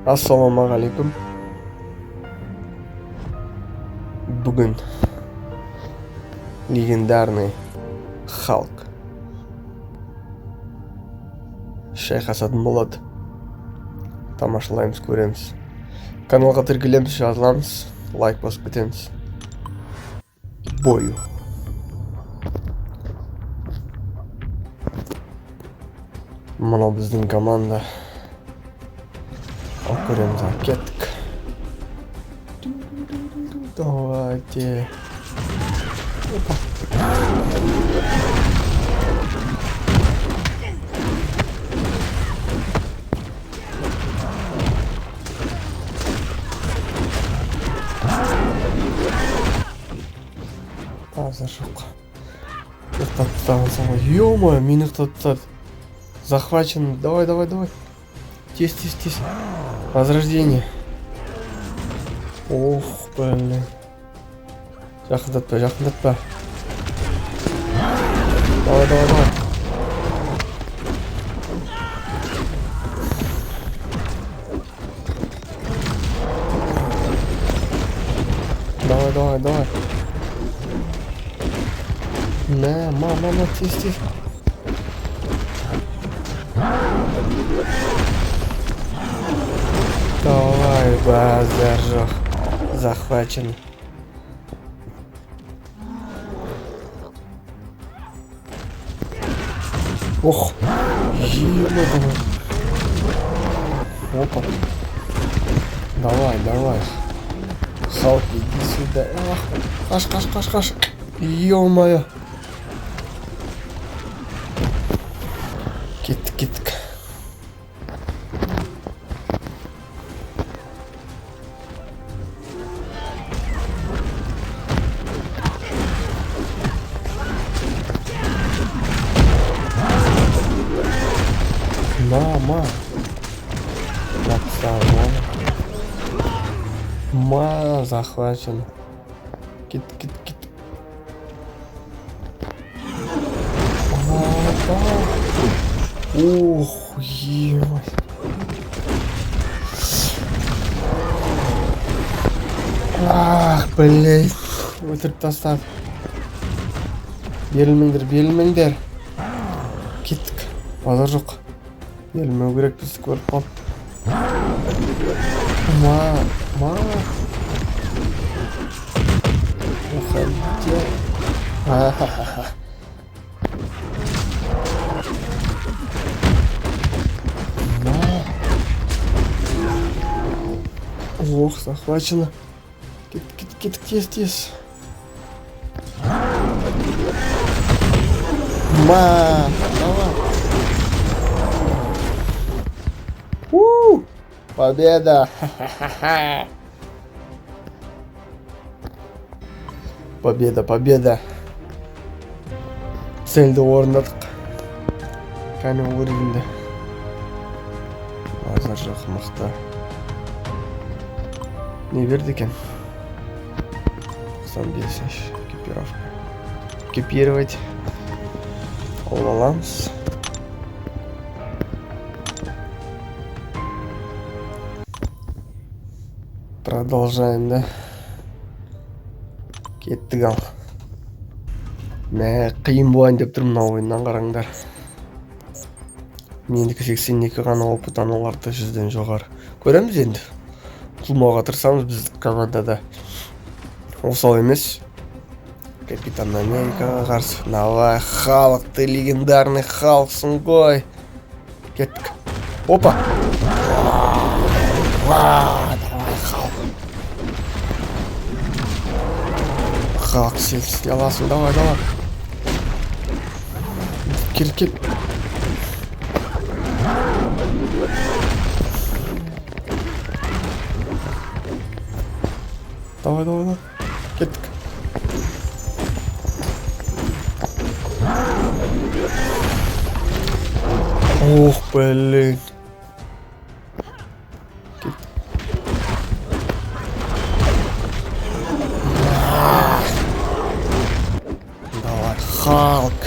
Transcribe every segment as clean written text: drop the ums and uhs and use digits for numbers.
Ассалаумағалейкум. Бүгін легендарный Халк Шайх Асадын болады. Тамашалаймыз, көреміз. Каналға тіркелеміз, жазыламыз, лайк басып кетеміз. Бою. Мынау біздің команда. Ал көреміз, кеттік. Давайте. Опа. Азыр жоқ. Ұқтатып тағынсың ғой. Ё-моё, мені ұқтатып. Захвачен. Давай. Тез. Возрождение. Ох, блин. Жақындатпа. Давай. Давай. На, мама, тез. Давай, базар жоқ. Захвачен. Ох, давай. Опа. Давай. Халк, иди сюда. Қаш. Ё-моё. Кеттік. Ма. Ма, захвачен. Кет. Ух, ё-моё. Блин. Өтіріп тастады. Берілмеңдер. Кеттік. Базар жоқ. Берілмеу керек, бізді көріп қалып. Ма. Уходи. Ох, захвачено. Кеттік, тез. Ма, давай. Победа. Победа. Цельді орындадық. Кәне уровеньді. Азар жоқ, мықты. Не берді екен? 95 экипировка. Экипировать. Аламыз. Продолжаем, да? Кеттік ал. Қиын болайын деп тұрмын, мына ойыннан қараңдар. Мендікі 82 ғана опыт, аналарды 100-ден жоғары. Көреміз енді. Құлмауға тырысамыз біздің командада. Осал емес. Капитан Америкаға қарсы. Давай, Халк, ты легендарный Халксың ғой. Кеттік. Опа. Давай, Халк. Халк, сен істей аласың. Давай. Кел. Давай. Кеттік. Ох, блин. Давай, Халк.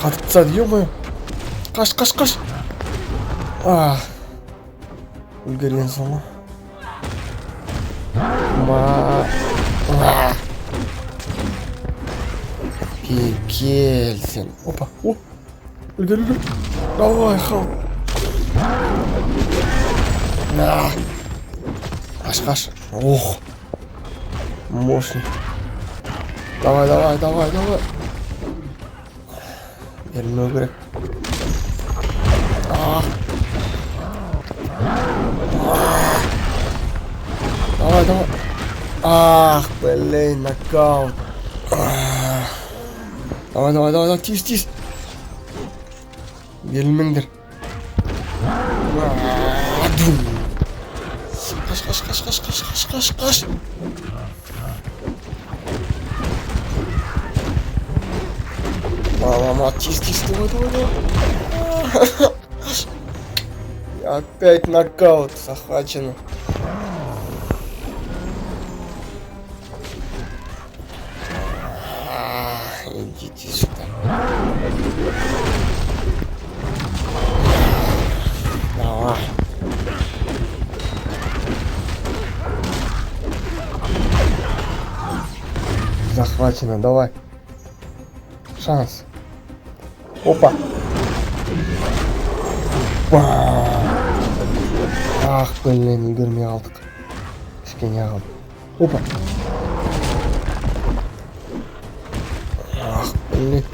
Қатып тастады, ё-моё. Қаш. үлгерген соң кел сен. Опа. Үлгер. Давай, Халк. Қаш. Ох. Мощный. Давай. Бермеу керек. Давай. Ах, блин, нокаут. Давай, тиз. Берілмеңдер. Қаш. Мама, тиз, давай. Опять нокаут, захвачено. Идите сюда. Давай. Захвачено, давай. Шанс. Опа. Ах, блин, үлгермей қалдық. Кішкене қалды. Опа. Ах, блин.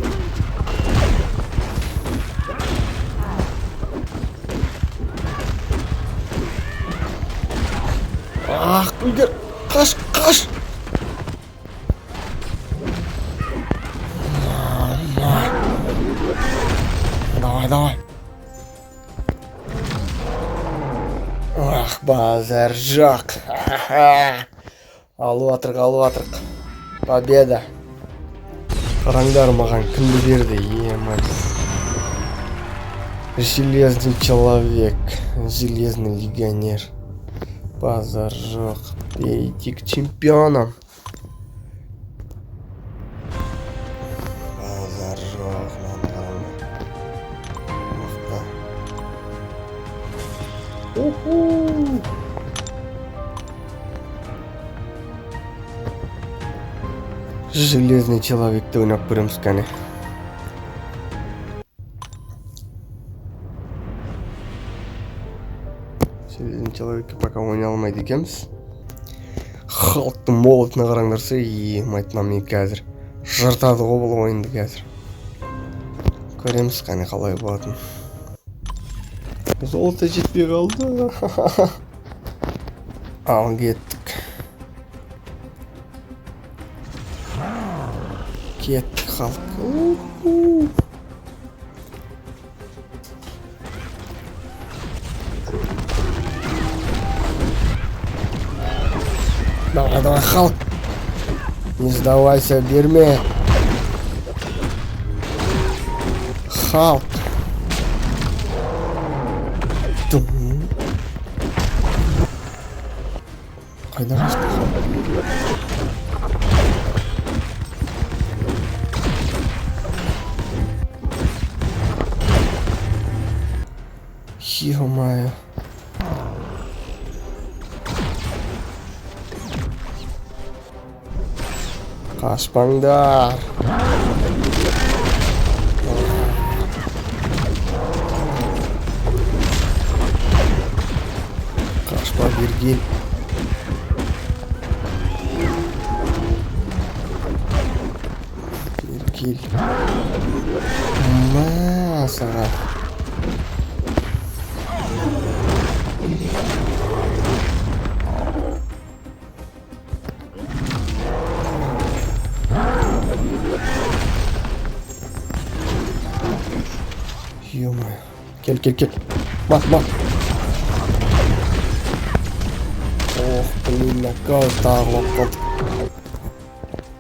Ах, үлгер. Қаш. Давай. Ах, базар жоқ. Алып атырық. Победа. Қараңдар маған кімді берді, емай. Железный человек, железный легионер. Базар жоқ. Бейти к чемпионам. Базар жоқ. Железный человекті ойнап көреміз кәне. Железный человекті пока ойнай алмайды екенбіз. Халықтың молотына қараңдарса, майтынам мен қазір жыртады ғой бұл ойынды қазір. Көреміз кәне қалай болатын. Золото жетпей қалды. Ал кеттік. Халық. Давай, Халк. Не сдавайся, берме. Халк. Қайда қашты Халк? Ё-моё. Қашпаңдар. Қашпа, бергел. Бергел. Ма, саған. Ё-моё. Кел. Мат. Ох, блин, нокаут тағылып қалды.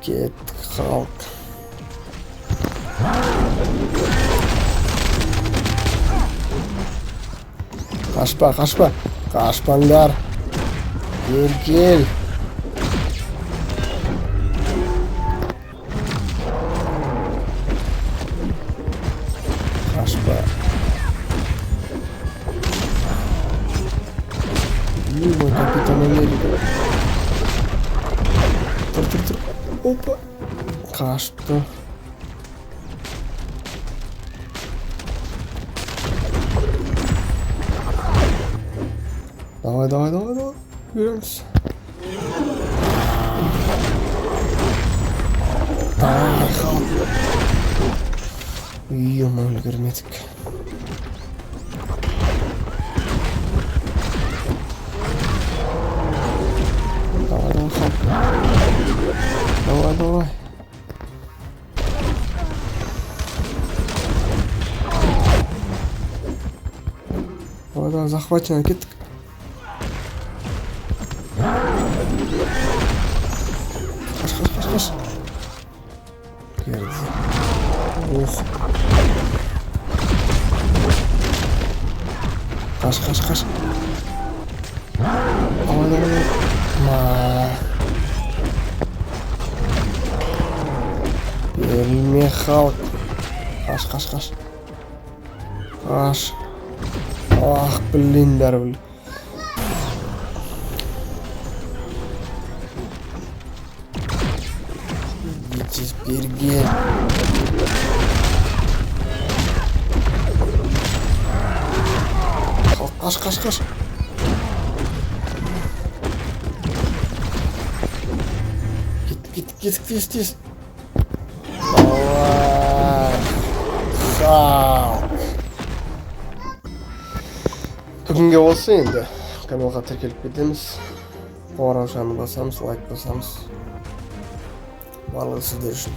Кеттік, Халк. Қашпа. Қашпаңдар. Кел. Қашпа. Мой Капитан Америка. Тұр. Опа. Қашты. Давай. Береміз. Давай, хал. Ё-моё, үлгермедік. Давай, хал. Давай. Давай, захвачено, кеттік. Қаш. Келді. Ох. Қаш. Давай. Берілме халық. Қаш. Ах, блин, бәрі. Берген. Қаш. Кеттік тез. Давай. Хал. Бүгінге осы енді. Каналға тіркеліп кетеміз. Қоңырау басамыз, лайк басамыз. Барлығы сіздер үшін.